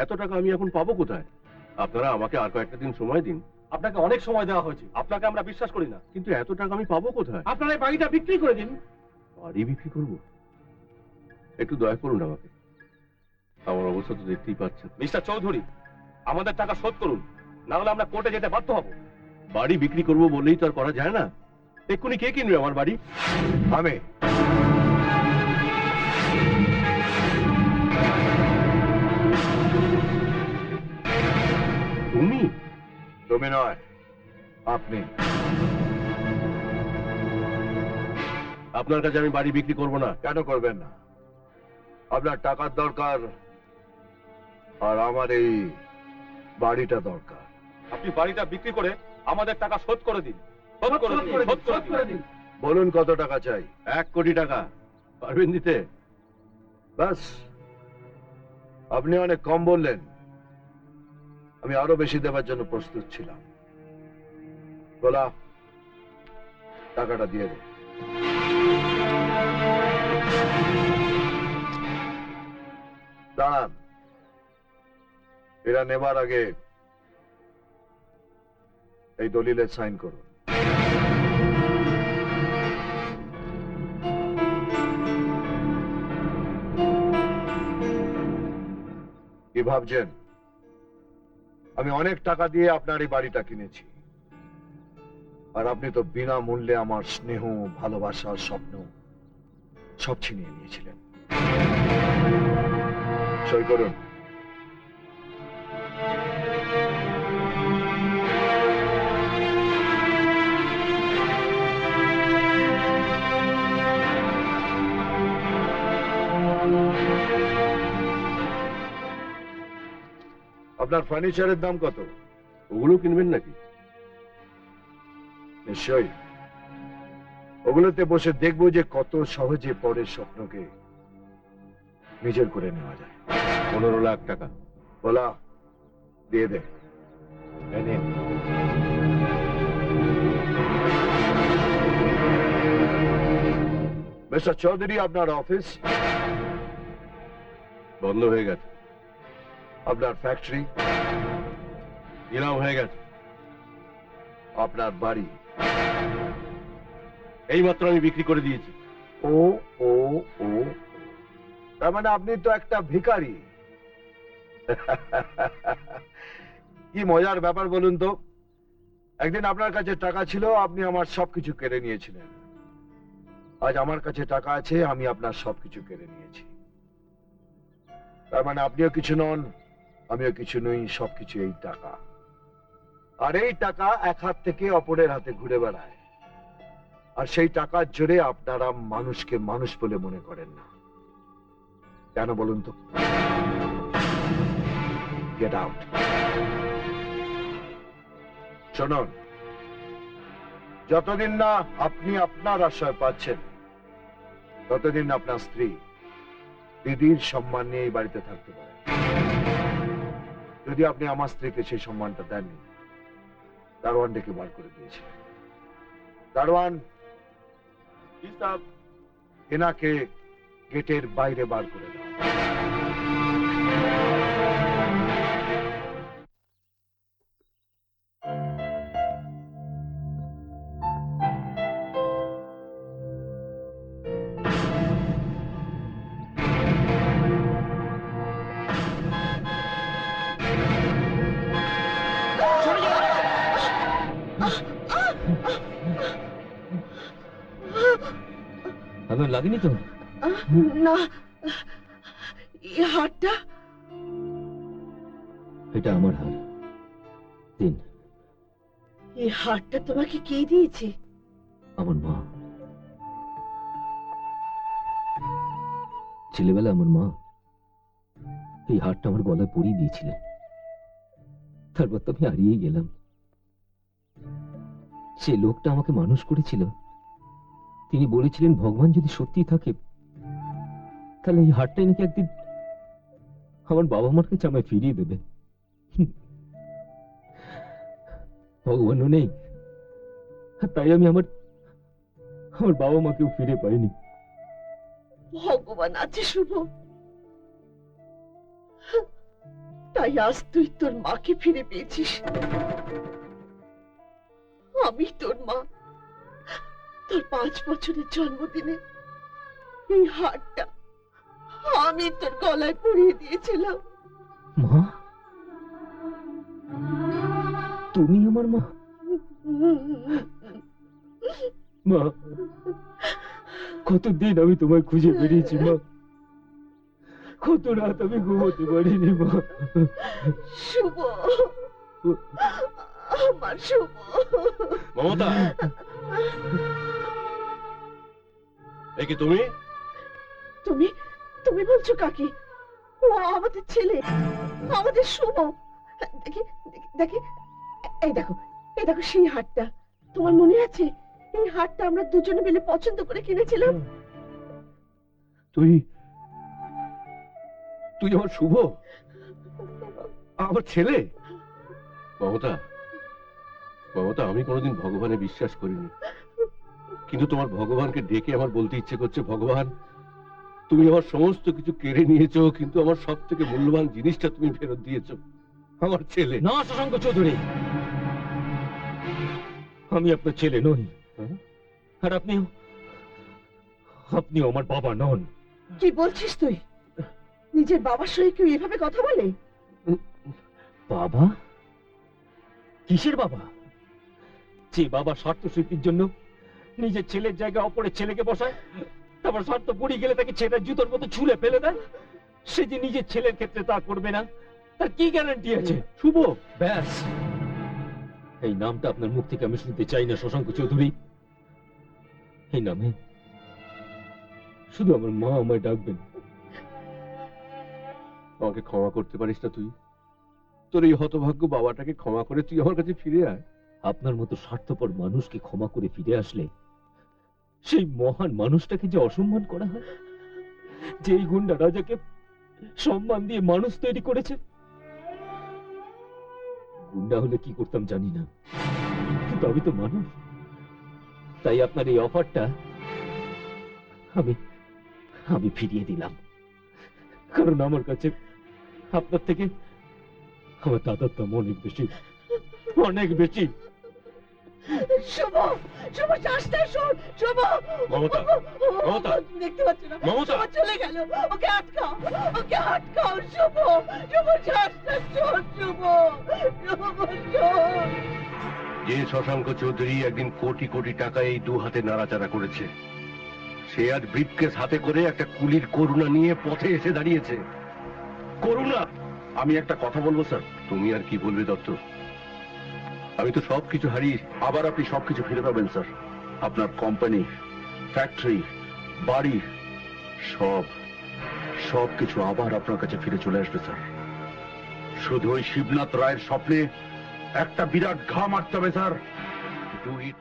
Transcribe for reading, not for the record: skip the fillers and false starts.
এত টাকা আমি এখন পাবো কোথায়? আপনারা আমাকে আর কয়েকটা দিন সময় দিন। আপনাকে অনেক সময় দেওয়া হয়েছে, আপনাকে আমরা বিশ্বাস করি না। কিন্তু এত টাকা আমি পাবো কোথায়? আপনারা এই বাড়িটা বিক্রি করে দিন। বাড়ি বিক্রি করবো? একটু দয়া করুন আমাকে, আমার অবস্থা তো দেখতেই পাচ্ছেন। মিস্টার চৌধুরী, আমাদের টাকা শোধ করুন, না হলে আমরা কোর্টে যেতে বাধ্য হব। বাড়ি বিক্রি করবো বললেই তো আর করা যায় না। এক্ষুনি কে কিনবে আমার বাড়ি? আমি। তুমি? তুমি নয়, আপনি। আপনার কাছে আমি বাড়ি বিক্রি করবো না। কেন করবেন না? আপনার টাকার দরকার, আর আমার এই বাড়িটা দরকার। আপনি বাড়িটা বিক্রি করে আমাদের টাকা শোধ করে দিন। শোধ করে দিন। বলুন কত টাকা চাই? 1 কোটি টাকা। পারবেন দিতে? ব্যাস, আপনি অনেক কম বললেন, আমি আরো বেশি দেওয়ার জন্য প্রস্তুত ছিলাম। বলা, টাকাটা দিয়ে দে। দাঁড়ান, এরা নেবার আগে এই দলিলে সাইন করুন। কি ভাবছেন আমি অনেক টাকা দিয়ে আপনার এই বাড়িটা কিনেছি, আর আপনি তো বিনা মূল্যে আমার স্নেহ, ভালোবাসার স্বপ্ন সব ছিনিয়ে নিয়েছিলেন। সই করুন। আপনার ফার্নিচারের দাম কত? ওগুলো কিনবেন নাকি? নিশ্চয়ই। ওগুলোতে বসে দেখবো যে কত সহজে পরের স্বপ্নকে নিজের করে নেওয়া যায়। 15 লাখ টাকা। বলা, দিয়ে দে। এই নিন। মিস্টার চৌধুরী, আপনার অফিস বন্ধ হয়ে গেছে। আপনার ফ্যাক্টরি নিলাম হয়ে গেছে। আপনার বাড়ি এইমাত্র আমি বিক্রি করে দিয়েছি। ও ও ও তার মানে আপনি তো একটা ভিখারি। কি মজার ব্যাপার বলুন তো। একদিন আপনার কাছে টাকা ছিল, আপনি আমার সবকিছু কেড়ে নিয়েছিলেন। আজ আমার কাছে টাকা আছে, আমি আপনার সবকিছু কেড়ে নিয়েছি। তার মানে আপনিও কিছু নন, আমিও কিছু নই, সবকিছু এই টাকা। আর এই টাকা এক হাত থেকে অপরের হাতে ঘুরে বেড়ায়, আর সেই টাকার জোরে আপনারা মানুষকে মানুষ বলে মনে করেন না। কেন বলুন তো? Get out. শুনুন, যতদিন না আপনি আপনার আশ্রয় পাচ্ছেন, ততদিন আপনার স্ত্রী দিদির সম্মান নিয়ে এই বাড়িতে থাকতে পারে। যদি আপনি আমার স্ত্রীকে সেই সম্মানটা দেননি, দারোয়ান ডেকে বার করে দিয়েছে। দারোয়ান, এনাকে গেটের বাইরে বার করে দাও। আমার লাগেনি তো? না, এই হারটা। এটা আমার হার। দিন। এই হারটা তোমাকে কে দিয়েছে? আমার মা। ছেলেবেলা আমার মা এই হারটা আমার গলায় পরিয়ে দিয়েছিলেন। তারপর তো আমি হারিয়ে গেলাম। সে লোকটা আমাকে মানুষ করেছিল, তিনি বলেছিলেন ভগবান যদি সত্যি থাকে তাহলে এই হারটাই নাকি একদিন আমার বাবা মার কাছে আমায় ফিরিয়ে দেবে। ভগবানও নেই, তাই আমি আমার বাবা মাকেও ফিরে পাইনি। ভগবান আছে শুভ, তাই আজ তুই তোর মাকে ফিরে পেয়েছিস। আমি তোর মা, তোর 5 বছরের জন্মদিনে এই হারটা আমি তোর গলায় পরিয়ে দিয়েছিলাম। মা, তুমি আমার মা? মা, কতদিন আমি তোমায় খুঁজে বেরিয়েছি মা, কত রাত আমি ঘুমোতে পারিনি মা। শুভ, আমার শুভ। মমতা, এ কি তুমি? তুমি তুমি বলছো কাকে? ও আমাদের ছেলে, আমাদের শুভ। দেখি দেখি, এই দেখো, এই দেখো সেই হারটা। তোমার মনে আছে? এই হারটা আমরা দুজনে মিলে পছন্দ করে কিনেছিলাম। তুই তুই আমার শুভ, আমার ছেলে? মমতা, মমতা, আমি কোনোদিন ভগবানে বিশ্বাস করিনি, কিন্তু তোমার ভগবানকে ডেকে আমার বলতে ইচ্ছে করছে, ভগবান তুমি আমার সমস্ত কিছু কেড়ে নিয়েছো, কিন্তু আমার সব থেকে মূল্যবান জিনিসটা তুমি ফেরত দিয়েছো, আমার ছেলে। না শশাঙ্ক চৌধুরী, আমি আপনার ছেলে নই, আর আপনিও আমার বাবা নন। কি বলছিস তুই? নিজের বাবার সঙ্গে কেউ এভাবে কথা বলে? বাবা? কিসের বাবা? যে বাবা স্বার্থ সিদ্ধির জন্য নিজের ছেলের জায়গায় অপরের ছেলেকে বসায়, তারপর স্বার্থ পড়ে গেলে তাকে ছেলের জুতোর মতো ছুলে ফেলে দেয়, সে যে নিজের ছেলের ক্ষেত্রে তা করবে না, তার কি গ্যারান্টি আছে? শুভ, ব্যাস, এই নামটা আপনার মুখ থেকে আমি শুনতে চাই না শশাঙ্ক চৌধুরী। এই নামে শুধু আমার মা আমায় ডাকবেন। আমাকে ক্ষমা করতে পারিস না তুই? তোর এই হতভাগ্য বাবাটাকে ক্ষমা করে তুই আমার কাছে ফিরে আয়। আপনার মতো স্বার্থপর মানুষকে ক্ষমা করে ফিরে আসলে সেই মহান মানুষটাকে যে অসম্মান করা হয়, যে এই গুন্ডা রাজাকে সম্মান দিয়ে মানুষ তৈরি করেছে। গুন্ডা হলে কি করতাম জানি না, কিন্তু আমি তো মানুষ। তাই আপনার এই অফারটা আমি ফিরিয়ে দিলাম, কারণ আমার কাছে আপনার থেকে আমার দাদার দাম অনেক বেশি, অনেক বেশি। শুভ, শুভ শ্বাসটা শোন, শুভ। মমতা, মমতা, দেখতে পাচ্ছ না? মমতা। শুভ চলে গেল, ওকে আটকাও, ওকে আটকাও। শুভ, শুভ শ্বাসটা শোন, শুভ, শুভ শোন। যে শশাঙ্ক চৌধুরী একদিন কোটি কোটি টাকা এই দু হাতে নাড়াচাড়া করেছে, সে আজ ব্রিফকেস হাতে করে একটা কুলির করুণা নিয়ে পথে এসে দাঁড়িয়েছে। করুণা! আমি একটা কথা বলবো স্যার। তুমি আর কি বলবে দত্ত? আমি তো সবকিছু হারিয়ে। আবার আপনি সবকিছু ফিরে পাবেন স্যার। আপনার কোম্পানি, ফ্যাক্টরি, বাড়ি, সবকিছু আবার আপনার কাছে ফিরে চলে আসবে স্যার। শুধু ওই শিবনাথ রায়ের স্বপ্নে একটা বিরাট ঘা মারতে হবে স্যার। Do it